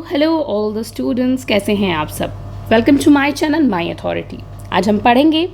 Hello all the students, कैसे हैं आप सब। Welcome to my channel my authority. आज हम पढ़ेंगे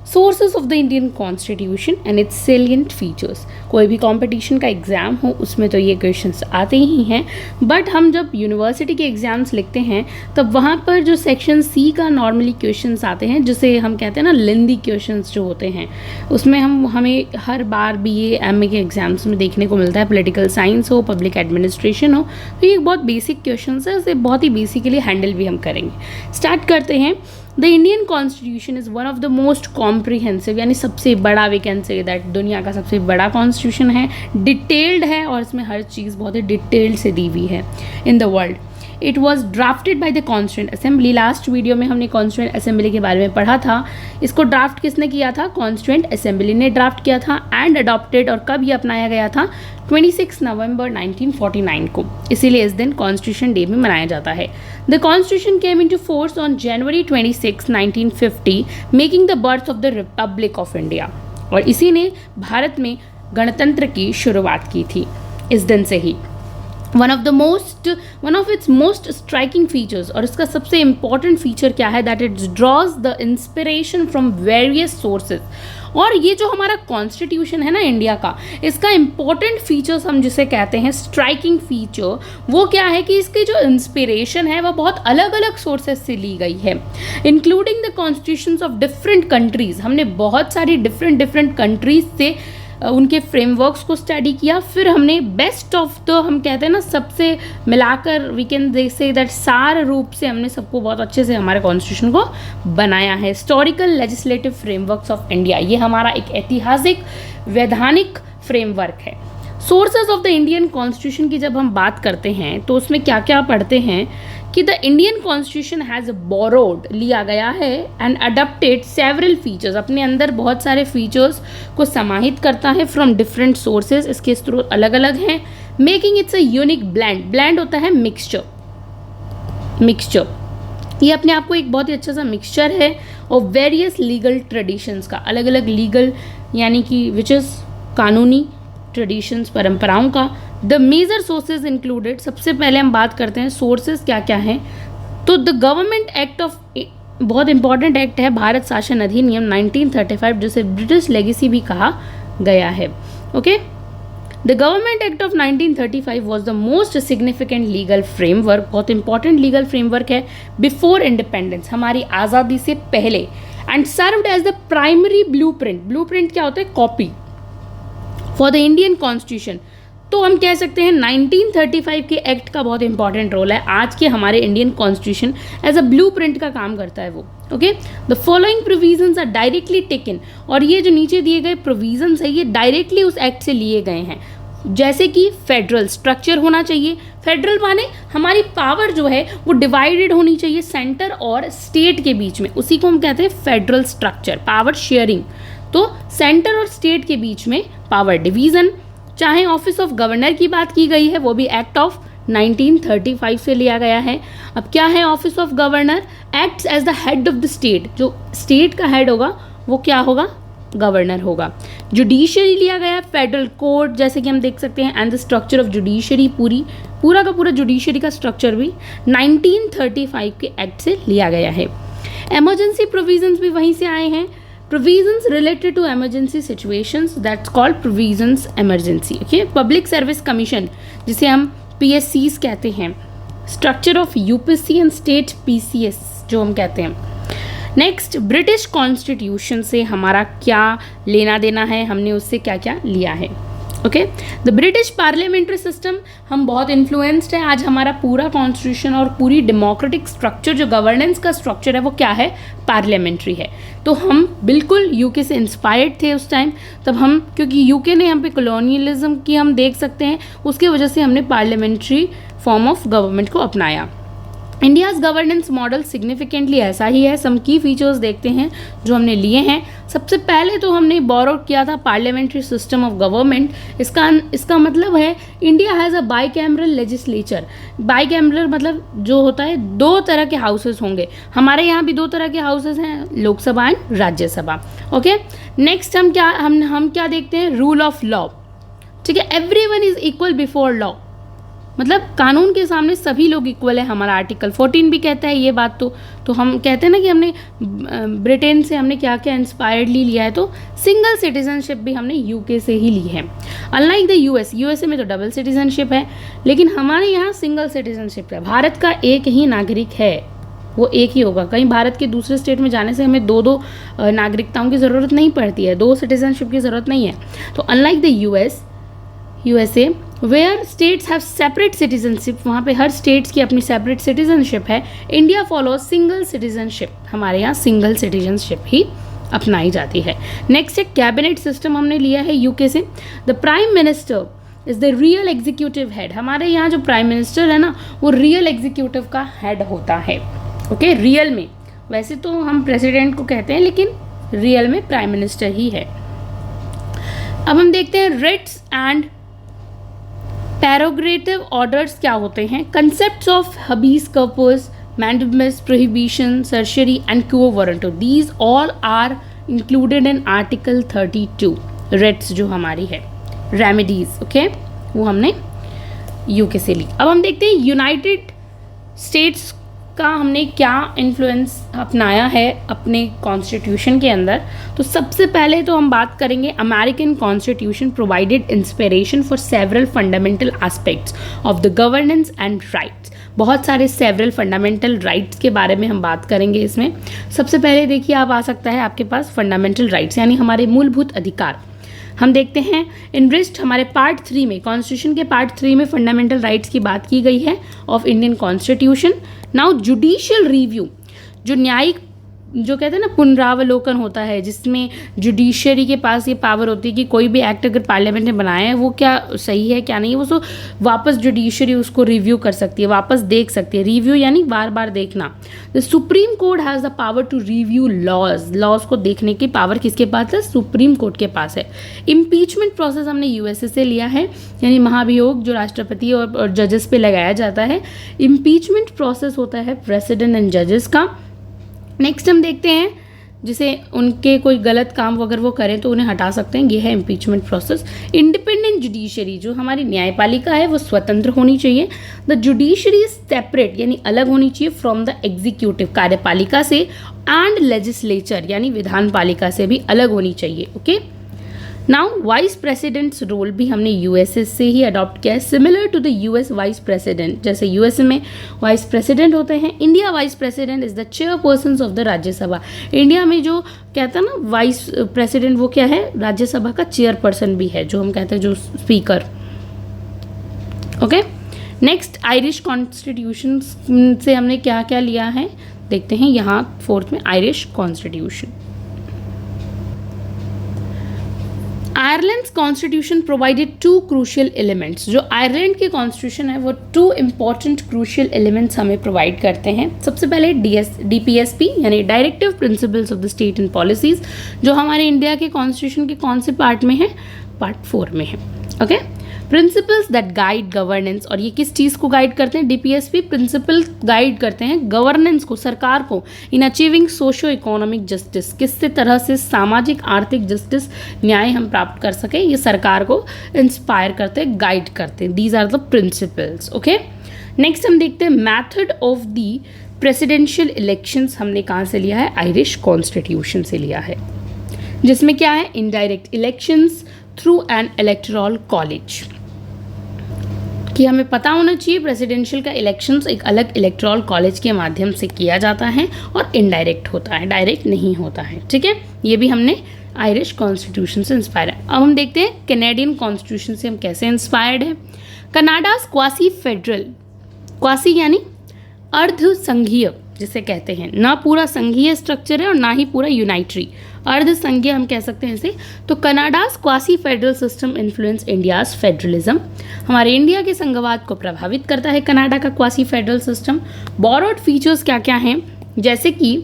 sources of the Indian constitution and its salient features. कोई भी कंपटीशन का एग्ज़ाम हो उसमें तो ये क्वेश्चंस आते ही हैं, बट हम जब यूनिवर्सिटी के एग्ज़ाम्स लिखते हैं तब वहाँ पर जो सेक्शन सी का नॉर्मली क्वेश्चंस आते हैं, जिसे हम कहते हैं ना लेंदी क्वेश्चंस जो होते हैं, उसमें हमें हर बार बीए एमए के एग्ज़ाम्स में देखने को मिलता है। पॉलिटिकल साइंस हो, पब्लिक एडमिनिस्ट्रेशन हो, तो ये बहुत बेसिक क्वेश्चंस है, इसे बहुत ही बेसिकली हैंडल भी हम करेंगे। स्टार्ट करते हैं। The Indian constitution is one of the most comprehensive, यानी सबसे बड़ा, वी कैन से दैट दुनिया का सबसे बड़ा कॉन्स्टिट्यूशन है। डिटेल्ड है और इसमें हर चीज़ बहुत ही डिटेल्ड से दी हुई है इन the world. It was drafted by the constituent assembly. Last video में हमने कॉन्स्टिट्यूंट असेंबली के बारे में पढ़ा था। इसको ड्राफ्ट किसने किया था? कॉन्स्टिट्यूंट असेंबली ने ड्राफ्ट किया था एंड अडॉप्टेड, और कब ये अपनाया गया था? 26 नवंबर 1949 को। इसीलिए इस दिन कॉन्स्टिट्यूशन डे भी मनाया जाता है। The constitution came into force on January 26, 1950, making the birth of the Republic of India. और इसी ने भारत में गणतंत्र की शुरुआत की थी इस दिन से ही। One of its most striking features, और इसका सबसे इंपॉर्टेंट फीचर क्या है? That it draws the inspiration from various sources. और ये जो हमारा कॉन्स्टिट्यूशन है ना इंडिया का, इसका इंपॉर्टेंट फीचर्स हम जिसे कहते हैं स्ट्राइकिंग फीचर, वो क्या है कि इसकी जो इंस्पिरेशन है वह बहुत अलग अलग सोर्सेज से ली गई है, including the constitutions of different countries. हमने बहुत सारी डिफरेंट कंट्रीज से उनके फ्रेमवर्क्स को स्टडी किया, फिर हमने बेस्ट ऑफ द, हम कहते हैं ना, सबसे मिलाकर वी कैन से दैट सार रूप से हमने सबको बहुत अच्छे से हमारे कॉन्स्टिट्यूशन को बनाया है। Historical legislative frameworks of India, ये हमारा एक ऐतिहासिक वैधानिक फ्रेमवर्क है। Sources of the Indian constitution की जब हम बात करते हैं तो उसमें क्या क्या पढ़ते हैं कि the Indian constitution has borrowed, लिया गया है, एंड अडॉप्टेड सेवरल फीचर्स, अपने अंदर बहुत सारे फीचर्स को समाहित करता है फ्रॉम डिफरेंट सोर्सेज। इसके स्रोत अलग अलग हैं, making it's a unique blend होता है मिक्सचर। ये अपने आप को एक बहुत ही अच्छा सा मिक्सचर है और वेरियस लीगल ट्रेडिशंस का, अलग अलग लीगल यानी कि विच इज़ कानूनी ट्रेडिशंस, परंपराओं का। द मेजर सोर्सेज इंक्लूडेड, सबसे पहले हम बात करते हैं सोर्सेज क्या क्या हैं। तो द गवर्नमेंट एक्ट ऑफ, बहुत इंपॉर्टेंट एक्ट है, भारत शासन अधिनियम 1935, जिसे ब्रिटिश लेगेसी भी कहा गया है। Okay, the government act of 1935 was the most significant legal framework, बहुत इंपॉर्टेंट लीगल फ्रेमवर्क है बिफोर इंडिपेंडेंस, हमारी आज़ादी से पहले, and served as the primary blueprint क्या होता है? Copy for the Indian constitution. तो हम कह सकते हैं 1935 के एक्ट का बहुत इंपॉर्टेंट रोल है आज के हमारे Indian constitution, as a blueprint का काम करता है वो। Okay, the following provisions are directly taken, और ये जो नीचे दिए गए प्रोविजंस है ये डायरेक्टली उस एक्ट से लिए गए हैं। जैसे कि फेडरल स्ट्रक्चर होना चाहिए, फेडरल माने हमारी पावर जो है वो डिवाइडेड होनी चाहिए सेंटर और स्टेट के बीच में, उसी को हम कहते हैं फेडरल स्ट्रक्चर, पावर शेयरिंग। तो सेंटर और स्टेट के बीच में पावर डिवीज़न। चाहे ऑफिस ऑफ गवर्नर की बात की गई है, वो भी एक्ट ऑफ 1935 से लिया गया है। अब क्या है office of governor? Acts as the head of the state, जो स्टेट का हेड होगा वो क्या होगा? गवर्नर होगा। जुडिशरी लिया गया है, फेडरल कोर्ट जैसे कि हम देख सकते हैं, and the structure of judiciary, पूरा का पूरा जुडिशरी का स्ट्रक्चर भी 1935 के एक्ट से लिया गया है। एमरजेंसी प्रोविजंस भी वहीं से आए हैं। Provisions related to emergency situations, that's called provisions emergency. Okay, Public Service Commission, जिसे हम PSCs कहते हैं, Structure of UPSC and State PCS जो हम कहते हैं। नेक्स्ट, ब्रिटिश कॉन्स्टिट्यूशन से हमारा क्या लेना देना है, हमने उससे क्या क्या लिया है। Okay, the British parliamentary system, हम बहुत इन्फ्लुएंस्ड है। आज हमारा पूरा कॉन्स्टिट्यूशन और पूरी डेमोक्रेटिक स्ट्रक्चर, जो गवर्नेंस का स्ट्रक्चर है वो क्या है? पार्लियामेंट्री है। तो हम बिल्कुल यूके से इंस्पायर्ड थे उस टाइम, तब हम, क्योंकि यूके ने हम पे कॉलोनियलिज्म की हम देख सकते हैं, उसके वजह से हमने पार्लियामेंट्री फॉर्म ऑफ गवर्नमेंट को अपनाया। इंडियाज़ गवर्नेंस मॉडल सिग्निफिकेंटली ऐसा ही है। सम की फीचर्स देखते हैं जो हमने लिए हैं। सबसे पहले तो हमने बोरो किया था पार्लियामेंट्री सिस्टम ऑफ गवर्नमेंट। इसका मतलब है India has a by cameral legislature. By cameral मतलब जो होता है दो तरह के हाउसेस होंगे। हमारे यहाँ भी दो तरह के हाउसेस हैं, Lok Sabha and Rajya Sabha. Okay, next हम क्या देखते हैं? Rule of law. ठीक है, everyone is equal before law. मतलब कानून के सामने सभी लोग इक्वल है, हमारा आर्टिकल 14 भी कहता है ये बात। तो हम कहते हैं ना कि हमने ब्रिटेन से हमने क्या क्या इंस्पायर्डली लिया है, तो सिंगल सिटीजनशिप भी हमने यूके से ही ली है। अनलाइक द यूएसए में तो डबल सिटीजनशिप है, लेकिन हमारे यहाँ सिंगल सिटीजनशिप है। भारत का एक ही नागरिक है, वो एक ही होगा। कहीं भारत के दूसरे स्टेट में जाने से हमें दो नागरिकताओं की ज़रूरत नहीं पड़ती है, 2 सिटीजनशिप की ज़रूरत नहीं है। तो unlike the USA where states have separate citizenship, वहाँ पे हर स्टेट्स की अपनी सेपरेट सिटीजनशिप है। इंडिया फॉलो सिंगल सिटीजनशिप, हमारे यहाँ सिंगल सिटीजनशिप ही अपनाई जाती है। नेक्स्ट है कैबिनेट सिस्टम, हमने लिया है यूके से। The prime minister is the real executive head, हमारे यहाँ जो प्राइम मिनिस्टर है ना वो रियल एग्जीक्यूटिव का हेड होता है। ओके, रियल में, वैसे तो हम प्रेसिडेंट को कहते हैं लेकिन रियल में प्राइम मिनिस्टर ही है। अब हम देखते हैं रिट्स एंड पैरोग्रेटिव ऑर्डर्स क्या होते हैं। Concepts of habeas corpus, mandamus, prohibition, certiorari and quo warranto, these all are included in article 32। Writs जो हमारी है, रेमेडीज, ओके, वो हमने यूके से ली। अब हम देखते हैं यूनाइटेड स्टेट्स का हमने क्या इन्फ्लुएंस अपनाया है अपने कॉन्स्टिट्यूशन के अंदर। तो सबसे पहले तो हम बात करेंगे American constitution provided inspiration for several fundamental aspects of the governance and rights. बहुत सारे सेवरल फंडामेंटल राइट्स के बारे में हम बात करेंगे इसमें। सबसे पहले देखिए, आप आ सकता है आपके पास फंडामेंटल राइट्स यानी हमारे मूलभूत अधिकार। हम देखते हैं इनरिस्ट हमारे पार्ट 3 में, कॉन्स्टिट्यूशन के पार्ट 3 में फंडामेंटल राइट्स की बात की गई है of Indian constitution. Now judicial review, जो न्यायिक, जो कहते हैं ना पुनरावलोकन होता है, जिसमें जुडिशरी के पास ये पावर होती है कि कोई भी एक्ट अगर पार्लियामेंट ने बनाया है वो क्या सही है क्या नहीं है, वो सो वापस जुडिशरी उसको रिव्यू कर सकती है, वापस देख सकती है। रिव्यू यानी बार बार देखना। The Supreme Court has the power to review laws को देखने की पावर किसके पास है? सुप्रीम कोर्ट के पास है। इम्पीचमेंट प्रोसेस हमने यूएसए से लिया है, यानी महाभियोग जो राष्ट्रपति और जजेस पे लगाया जाता है। इम्पीचमेंट प्रोसेस होता है प्रेसिडेंट एंड जजेस का। नेक्स्ट हम देखते हैं जिसे उनके कोई गलत काम अगर वो करें तो उन्हें हटा सकते हैं, ये है इम्पीचमेंट प्रोसेस। इंडिपेंडेंट जुडिशरी, जो हमारी न्यायपालिका है वो स्वतंत्र होनी चाहिए। द जुडिशरी इज सेपरेट यानी अलग होनी चाहिए फ्रॉम द एग्जीक्यूटिव, कार्यपालिका से, एंड लेजिस्लेचर यानी विधान पालिका से भी अलग होनी चाहिए। Okay, now vice president's role भी हमने यूएसए से ही अडॉप्ट किया है, similar to the US vice president. जैसे यूएसए में वाइस प्रेसिडेंट होते हैं, India vice president is the chairperson of the Rajya Sabha. India में जो कहते हैं ना वाइस प्रेसिडेंट, वो क्या है? राज्यसभा का चेयरपर्सन भी है, जो हम कहते हैं जो speaker. Okay, next Irish constitution से हमने क्या क्या लिया है देखते हैं यहाँ 4th में, Irish constitution. Ireland constitution provided 2 crucial elements. जो आयरलैंड की कॉन्स्टिट्यूशन है वो 2 इंपॉर्टेंट क्रूशियल एलिमेंट्स हमें प्रोवाइड करते हैं। सबसे पहले DPSP यानी directive principles of the state and policies, जो हमारे इंडिया के कॉन्स्टिट्यूशन के कौन से पार्ट में है? पार्ट 4 में है। Okay, principles that guide governance, और ये किस चीज़ को गाइड करते हैं? DPSP प्रिंसिपल गाइड करते हैं गवर्नेंस को, सरकार को, in achieving socio economic justice, किस तरह से सामाजिक आर्थिक जस्टिस, न्याय हम प्राप्त कर सकें, ये सरकार को इंस्पायर करते हैं, गाइड करते हैं। These are the principles. Okay, next हम देखते हैं method of the presidential elections. हमने कहाँ से लिया है? आयरिश कॉन्स्टिट्यूशन से लिया है, जिसमें क्या है? Indirect elections through an electoral college, कि हमें पता होना चाहिए प्रेसिडेंशियल का इलेक्शंस एक अलग इलेक्टोरल कॉलेज के माध्यम से किया जाता है और इनडायरेक्ट होता है, डायरेक्ट नहीं होता है। ठीक है, ये भी हमने आयरिश कॉन्स्टिट्यूशन से इंस्पायर है। अब हम देखते हैं कैनेडियन कॉन्स्टिट्यूशन से हम कैसे इंस्पायर्ड है। कनाडास क्वासी फेडरल, क्वासी यानी अर्ध संघीय जिसे कहते हैं, ना पूरा संघीय स्ट्रक्चर है और ना ही पूरा यूनाइटरी, अर्ध संघीय हम कह सकते हैं इसे। तो Canada's quasi federal system influence India's federalism, हमारे इंडिया के संघवाद को प्रभावित करता है कनाडा का quasi federal system. Borrowed features क्या क्या हैं? जैसे कि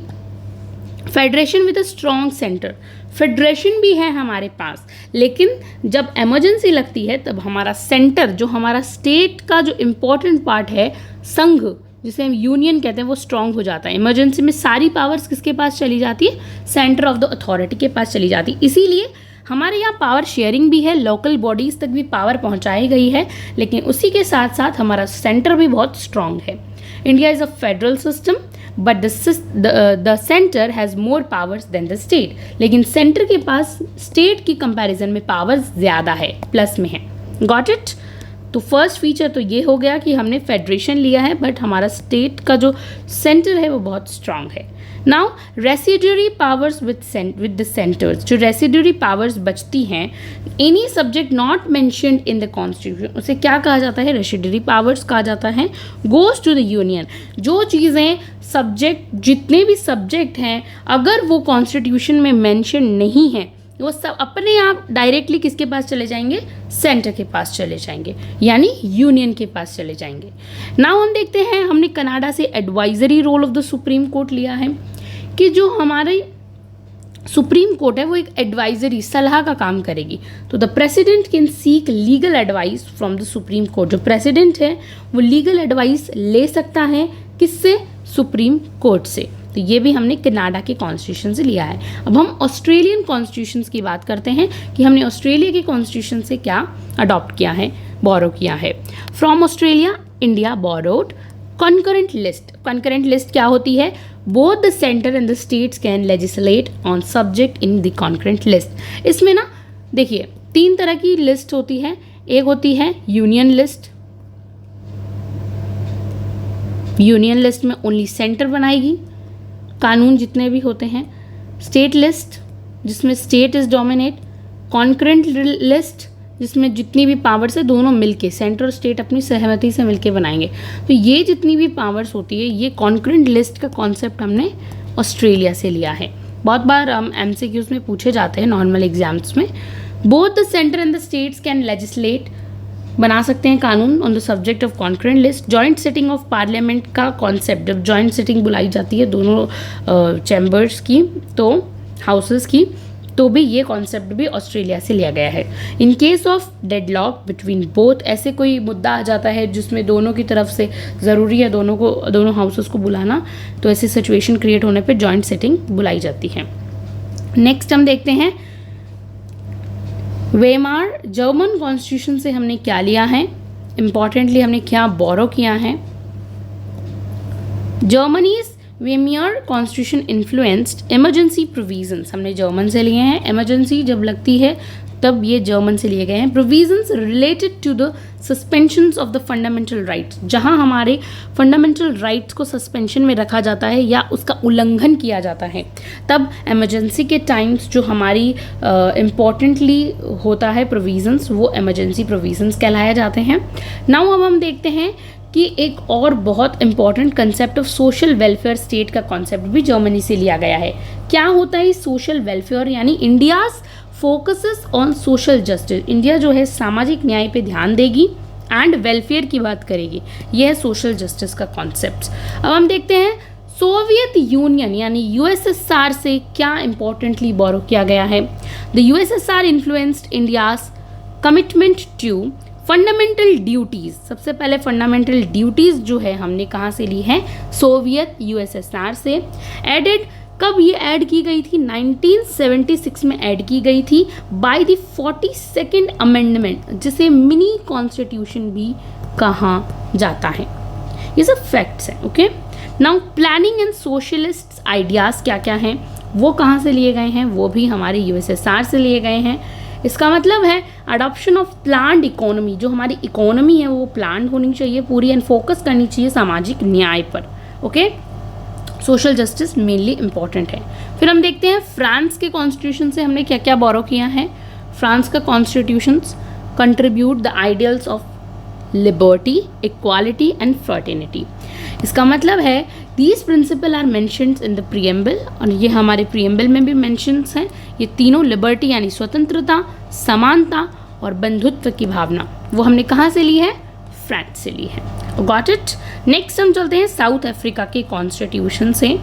federation with a strong centre, federation भी है हमारे पास, लेकिन जब इमरजेंसी लगती है तब हमारा सेंटर, जो हमारा स्टेट का जो इम्पोर्टेंट पार्ट है, संघ जिसे हम यूनियन कहते हैं, वो स्ट्रांग हो जाता है। इमरजेंसी में सारी पावर्स किसके पास चली जाती है? सेंटर ऑफ द अथॉरिटी के पास चली जाती है। इसीलिए हमारे यहाँ पावर शेयरिंग भी है, लोकल बॉडीज़ तक भी पावर पहुँचाई गई है, लेकिन उसी के साथ साथ हमारा सेंटर भी बहुत स्ट्रांग है। India is a federal system but the centre has more powers than the state, लेकिन सेंटर के पास स्टेट की कंपैरिजन में पावर्स ज़्यादा है, प्लस में है। Got it? तो फर्स्ट फीचर तो ये हो गया कि हमने फेडरेशन लिया है बट हमारा स्टेट का जो सेंटर है वो बहुत स्ट्रांग है। Now residuary powers with the centres, जो रेसिड्यूरी पावर्स बचती हैं, any subject not mentioned in the constitution, उसे क्या कहा जाता है? रेसिड्यूरी पावर्स कहा जाता है। गोज टू द यूनियन, जो चीज़ें सब्जेक्ट, जितने भी सब्जेक्ट हैं अगर वो कॉन्स्टिट्यूशन में मेंशन नहीं है वो सब अपने आप डायरेक्टली किसके पास चले जाएंगे? सेंटर के पास चले जाएंगे, यानी यूनियन के पास चले जाएंगे। नाउ हम देखते हैं, हमने कनाडा से advisory role of the Supreme Court लिया है कि जो हमारे सुप्रीम कोर्ट है वो एक एडवाइजरी, सलाह का काम करेगी। तो the president can seek legal advice from the Supreme court, जो प्रेसिडेंट है वो लीगल एडवाइस ले सकता है, किससे? सुप्रीम कोर्ट से। तो ये भी हमने कनाडा के कॉन्स्टिट्यूशन से लिया है। अब हम ऑस्ट्रेलियन कॉन्स्टिट्यूशन की बात करते हैं कि हमने ऑस्ट्रेलिया के कॉन्स्टिट्यूशन से क्या अडॉप्ट किया है, बोरो किया है। From Australia India borrowed concurrent list. Concurrent list क्या होती है? Both the centre and the states can legislate on subject in the concurrent list. इसमें ना देखिए 3 तरह की लिस्ट होती है। एक होती है यूनियन लिस्ट, यूनियन लिस्ट में ओनली सेंटर बनाएगी कानून जितने भी होते हैं। स्टेट लिस्ट जिसमें state is dominate, concurrent list जिसमें जितनी भी पावर्स है दोनों मिलके, सेंटर और स्टेट अपनी सहमति से मिलके बनाएंगे। तो ये जितनी भी पावर्स होती है, ये कॉन्करेंट लिस्ट का कॉन्सेप्ट हमने ऑस्ट्रेलिया से लिया है। बहुत बार हम MCQs में पूछे जाते हैं नॉर्मल एग्जाम्स में। Both the centre and the states can legislate, बना सकते हैं कानून on the subject of concurrent list. Joint sitting of parliament का कॉन्सेप्ट, जब जॉइंट सिटिंग बुलाई जाती है दोनों चैम्बर्स की, तो हाउसेस की, तो भी ये कॉन्सेप्ट भी ऑस्ट्रेलिया से लिया गया है। In case of deadlock between both, ऐसे कोई मुद्दा आ जाता है जिसमें दोनों की तरफ से ज़रूरी है दोनों हाउसेस को बुलाना, तो ऐसी सिचुएशन क्रिएट होने पे जॉइंट सिटिंग बुलाई जाती है। नेक्स्ट हम देखते हैं वेमार जर्मन कॉन्स्टिट्यूशन से हमने क्या लिया है, इम्पॉर्टेंटली हमने क्या बोरो किया है। Germany's Weimar constitution influenced emergency provisions, हमने जर्मन से लिए हैं। इमरजेंसी जब लगती है तब ये जर्मन से लिए गए हैं। Provisions related to the suspensions of the fundamental rights, जहाँ हमारे फंडामेंटल राइट्स को सस्पेंशन में रखा जाता है या उसका उल्लंघन किया जाता है, तब इमरजेंसी के टाइम्स जो हमारी इम्पॉर्टेंटली होता है प्रोविजंस, वो इमरजेंसी प्रोविजंस कहलाए जाते हैं। नाउ अब हम देखते हैं कि एक और बहुत important concept of social welfare state का कॉन्सेप्ट भी जर्मनी से लिया गया है। क्या होता है सोशल वेलफेयर? यानी India's focuses on social justice, India जो है सामाजिक न्याय पे ध्यान देगी एंड वेलफेयर की बात करेगी। यह है सोशल जस्टिस का कॉन्सेप्ट। अब हम देखते हैं सोवियत यूनियन यानी USSR से क्या इंपॉर्टेंटली बोरो किया गया है। The USSR influenced India's commitment to fundamental duties. सबसे पहले फंडामेंटल ड्यूटीज़ जो है हमने कहाँ से ली है? सोवियत USSR से। एडेड, कब ये ऐड की गई थी? 1976 में ऐड की गई थी बाय द 42nd अमेंडमेंट, जिसे मिनी कॉन्स्टिट्यूशन भी कहा जाता है। ये सब फैक्ट्स हैं। Okay, now planning and socialist ideas क्या क्या हैं, वो कहाँ से लिए गए हैं? वो भी हमारे USSR से लिए गए हैं। इसका मतलब है अडॉप्शन ऑफ प्लान्ड इकोनॉमी, जो हमारी इकोनॉमी है वो प्लान्ड होनी चाहिए पूरी एंड फोकस करनी चाहिए सामाजिक न्याय पर। Okay, social justice mainly important है। फिर हम देखते हैं फ्रांस के कॉन्स्टिट्यूशन से हमने क्या क्या बोरो किया है। फ्रांस का constitutions contribute the ideals of liberty, equality and fraternity. इसका मतलब है these principle are mentioned in the preamble, और ये हमारे प्रीएम्बल में भी मेंशन्स हैं। ये तीनों लिबर्टी यानी स्वतंत्रता, समानता और बंधुत्व की भावना, वो हमने कहाँ से ली है? फ्रांस से ली है। Got it. नेक्स्ट हम चलते हैं साउथ अफ्रीका के कॉन्स्टिट्यूशन से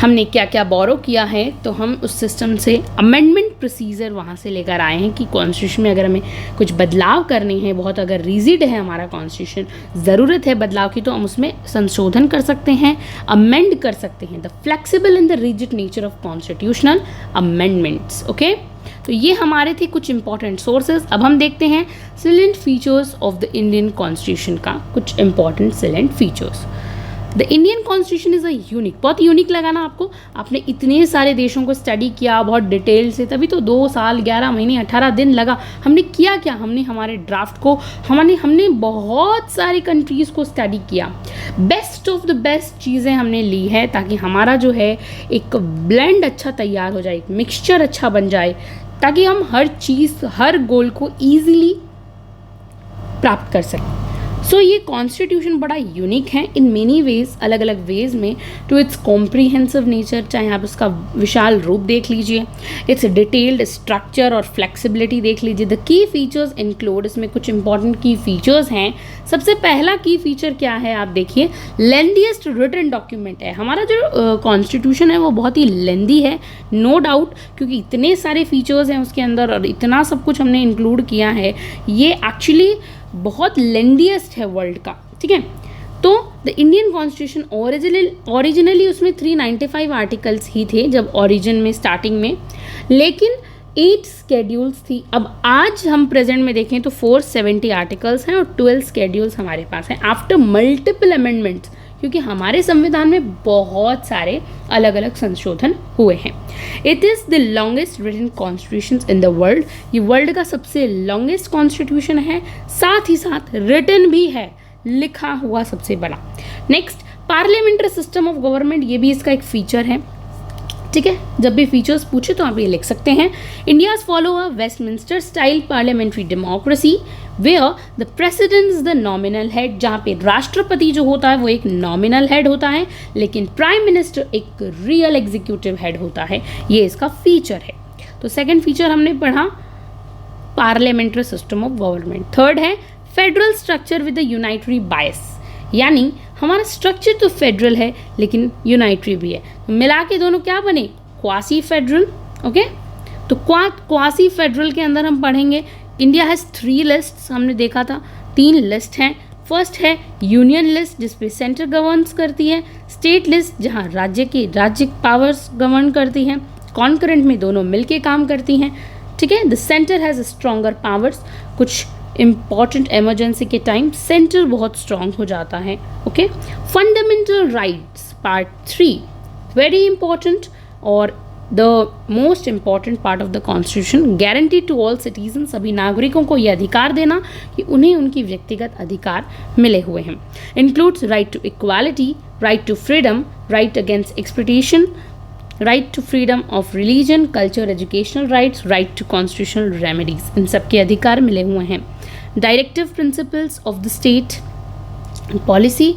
हमने क्या क्या बोरो किया है। तो हम उस सिस्टम से अमेंडमेंट प्रोसीजर वहाँ से लेकर आए हैं कि कॉन्स्टिट्यूशन में अगर हमें कुछ बदलाव करने हैं, बहुत अगर रिजिड है हमारा कॉन्स्टिट्यूशन, ज़रूरत है बदलाव की, तो हम उसमें संशोधन कर सकते हैं, अमेंड कर सकते हैं। The flexible and the rigid nature of constitutional amendments. Okay, तो ये हमारे थे कुछ इंपॉर्टेंट सोर्सेज। अब हम देखते हैं silent features of the Indian constitution का, कुछ important silent features. The Indian constitution is a unique, बहुत यूनिक लगा ना आपको? आपने इतने सारे देशों को स्टडी किया बहुत डिटेल से, तभी तो 2 साल 11 महीने 18 दिन लगा। हमने किया क्या? हमने हमारे ड्राफ्ट को हमने बहुत सारी कंट्रीज़ को स्टडी किया, बेस्ट ऑफ द बेस्ट चीज़ें हमने ली है, ताकि हमारा जो है एक ब्लेंड अच्छा तैयार हो जाए, एक मिक्सचर अच्छा बन जाए, ताकि हम हर चीज़, हर गोल को ईजिली प्राप्त कर सकें। सो ये कॉन्स्टिट्यूशन बड़ा यूनिक है इन मेनी वेज, अलग अलग वेज में, टू इट्स कॉम्प्रीहेंसिव नेचर, चाहे आप इसका विशाल रूप देख लीजिए, इट्स डिटेल्ड स्ट्रक्चर और फ्लेक्सिबिलिटी देख लीजिए। द की फीचर्स इंक्लूड, इसमें कुछ इंपॉर्टेंट की फीचर्स हैं। सबसे पहला की फीचर क्या है, आप देखिए, लेंथीएस्ट रिटन डॉक्यूमेंट है। हमारा जो कॉन्स्टिट्यूशन है वो बहुत ही लेंदी है, नो डाउट, क्योंकि इतने सारे फीचर्स हैं उसके अंदर और इतना सब कुछ हमने इंक्लूड किया है, ये एक्चुअली बहुत लेंडीएस्ट है वर्ल्ड का, ठीक है। तो द इंडियन कॉन्स्टिट्यूशन ओरिजिनली उसमें 395 आर्टिकल्स ही थे जब ओरिजिन में, स्टार्टिंग में, लेकिन 8 स्केड्यूल्स थी। अब आज हम प्रेजेंट में देखें तो 470 आर्टिकल्स हैं और 12 स्केड्यूल्स हमारे पास हैं आफ्टर मल्टीपल अमेंडमेंट्स, क्योंकि हमारे संविधान में बहुत सारे अलग अलग संशोधन हुए हैं। It is the longest written constitution in the world, ये वर्ल्ड का सबसे लॉन्गेस्ट कॉन्स्टिट्यूशन है, साथ ही साथ रिटन भी है, लिखा हुआ सबसे बड़ा। Next, parliamentary system of government, ये भी इसका एक फीचर है, ठीक है। जब भी फीचर्स पूछे तो आप ये लिख सकते हैं। India's follow a Westminster style parliamentary democracy where the president is the nominal head, जहाँ पे राष्ट्रपति जो होता है वो एक नॉमिनल हेड होता है, लेकिन प्राइम मिनिस्टर एक रियल एग्जीक्यूटिव हेड होता है। ये इसका फीचर है। तो सेकंड फीचर हमने पढ़ा parliamentary system of government. Third है फेडरल स्ट्रक्चर विद द यूनाइटरी बायस, यानी हमारा स्ट्रक्चर तो फेडरल है लेकिन यूनाइटरी भी है, तो मिला के दोनों क्या बने, क्वासी फेडरल। ओके, तो क्वासी फेडरल के अंदर हम पढ़ेंगे इंडिया हैज़ 3 लिस्ट्स, हमने देखा था 3 लिस्ट हैं। फर्स्ट है यूनियन लिस्ट जिसपे सेंटर गवर्न्स करती है, स्टेट लिस्ट जहाँ राज्य पावर्स गवर्न करती हैं, कॉन्करेंट में दोनों मिलके काम करती हैं, ठीक है। The centre has stronger powers, कुछ इम्पॉर्टेंट इमरजेंसी के टाइम सेंटर बहुत स्ट्रॉन्ग हो जाता है। Okay, fundamental rights part 3 very important और the most important part of the constitution, guarantee to all citizen, सभी नागरिकों को यह अधिकार देना कि उन्हें उनकी व्यक्तिगत अधिकार मिले हुए हैं। Includes right to equality, right to freedom, right against exploitation, right to freedom of religion, culture, educational rights, right to constitutional remedies, इन सबके अधिकार मिले हुए हैं। Directive principles of the state policy,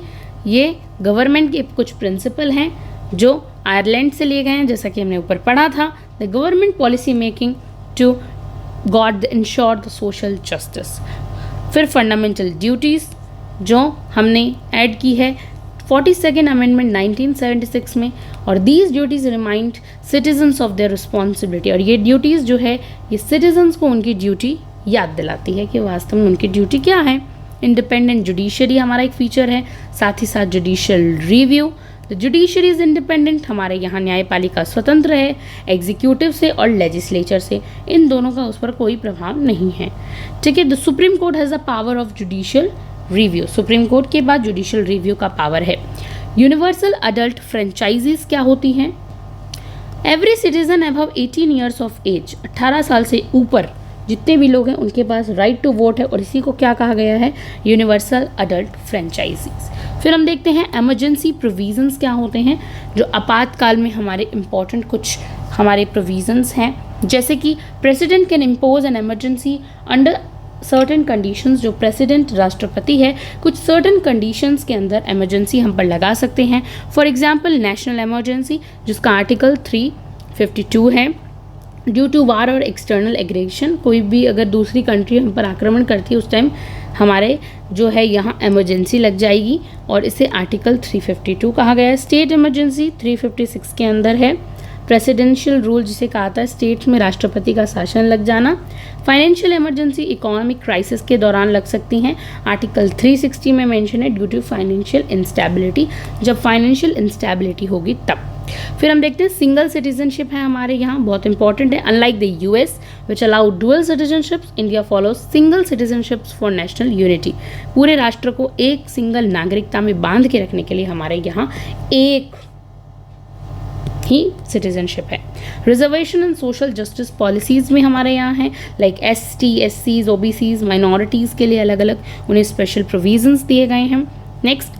ये गवर्नमेंट के कुछ प्रिंसिपल हैं जो आयरलैंड से लिए गए हैं, जैसा कि हमने ऊपर पढ़ा था। The government policy making to god ensure the social justice. फिर फंडामेंटल ड्यूटीज़ जो हमने ऐड की है 42nd अमेंडमेंट 1976 में, और these duties remind citizens of their responsibility, और ये ड्यूटीज़ जो है ये सिटीजन्स को उनकी ड्यूटी याद दिलाती है कि वास्तव में उनकी ड्यूटी क्या है। इंडिपेंडेंट जुडिशरी हमारा एक फीचर है, साथ ही साथ judicial review. The judiciary is independent, हमारे यहाँ न्यायपालिका स्वतंत्र है एग्जीक्यूटिव से और लेजिस्लेचर से, इन दोनों का उस पर कोई प्रभाव नहीं है, ठीक है। The Supreme Court has a power of judicial review, Supreme Court के बाद जुडिशियल रिव्यू का पावर है। यूनिवर्सल अडल्ट फ्रेंचाइजीज क्या होती हैं? Every citizen above 18 years of age, 18 साल से ऊपर जितने भी लोग हैं उनके पास राइट टू वोट है, और इसी को क्या कहा गया है, यूनिवर्सल अडल्ट फ्रेंचाइजीज। फिर हम देखते हैं इमरजेंसी प्रोविजंस क्या होते हैं, जो आपातकाल में हमारे इम्पॉर्टेंट कुछ हमारे प्रोविजंस हैं, जैसे कि president can impose an emergency under certain conditions, जो प्रेसिडेंट राष्ट्रपति है कुछ सर्टेन कंडीशंस के अंदर इमरजेंसी हम पर लगा सकते हैं। फॉर एग्जांपल नेशनल इमरजेंसी जिसका आर्टिकल 352 है, ड्यू टू वार और एक्सटर्नल एग्रेशन, कोई भी अगर दूसरी कंट्री हम पर आक्रमण करती है उस टाइम हमारे जो है यहाँ इमरजेंसी लग जाएगी, और इसे आर्टिकल 352 कहा गया है। स्टेट इमरजेंसी 356 के अंदर है। प्रेसिडेंशियल रूल जिसे कहा था स्टेट में राष्ट्रपति का शासन लग जाना। फाइनेंशियल इमरजेंसी इकोनॉमिक क्राइसिस के दौरान लग सकती हैं, आर्टिकल 360 में मेंशन है, ड्यू टू फाइनेंशियल इंस्टेबिलिटी, जब फाइनेंशियल इंस्टेबिलिटी होगी तब। फिर हम देखते हैं सिंगल सिटीजनशिप है हमारे यहाँ, बहुत इंपॉर्टेंट है। Unlike the US which allow dual citizenships, India follows single citizenships for national unity. पूरे राष्ट्र को एक सिंगल नागरिकता में बांध के रखने के लिए हमारे यहाँ एक ही सिटीजनशिप है। Reservation and social justice policies में हमारे यहाँ हैं, like ST, SCs, OBCs, minorities के लिए अलग अलग उन्हें स्पेशल प्रोविजंस दिए गए हैं। नेक्स्ट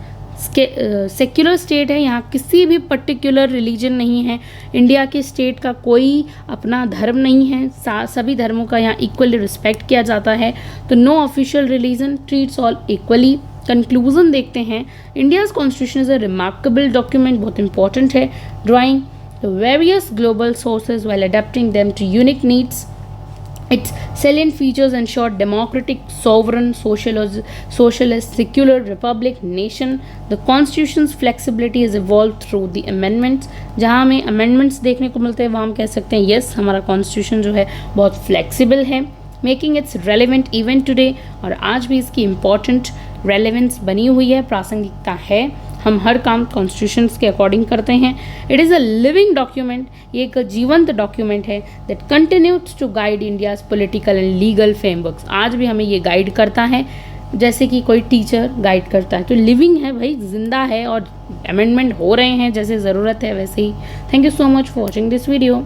सेक्युलर स्टेट है, यहाँ किसी भी पर्टिकुलर रिलीजन नहीं है, इंडिया के स्टेट का कोई अपना धर्म नहीं है, सभी धर्मों का यहाँ इक्वली रिस्पेक्ट किया जाता है। तो no official religion, treats all equally. Conclusion देखते हैं, India's constitution is a remarkable document, बहुत इंपॉर्टेंट है। Drawing various global sources while adapting them to unique needs. Its salient features ensure democratic, sovereign, socialist, secular republic nation. The constitution's flexibility is evolved through the amendments. जहाँ हमें amendments देखने को मिलते हैं वहाँ हम कह सकते हैं yes, हमारा constitution जो है बहुत flexible है, making its relevant even today। और आज भी इसकी important relevance बनी हुई है, प्रासंगिकता है। हम हर काम कॉन्स्टिट्यूशंस के अकॉर्डिंग करते हैं। It is a living document, ये एक जीवंत डॉक्यूमेंट है that continues to guide India's political and legal frameworks. आज भी हमें ये गाइड करता है जैसे कि कोई टीचर गाइड करता है। तो लिविंग है भाई, जिंदा है और अमेंडमेंट हो रहे हैं जैसे ज़रूरत है वैसे ही। Thank you so much for watching this video.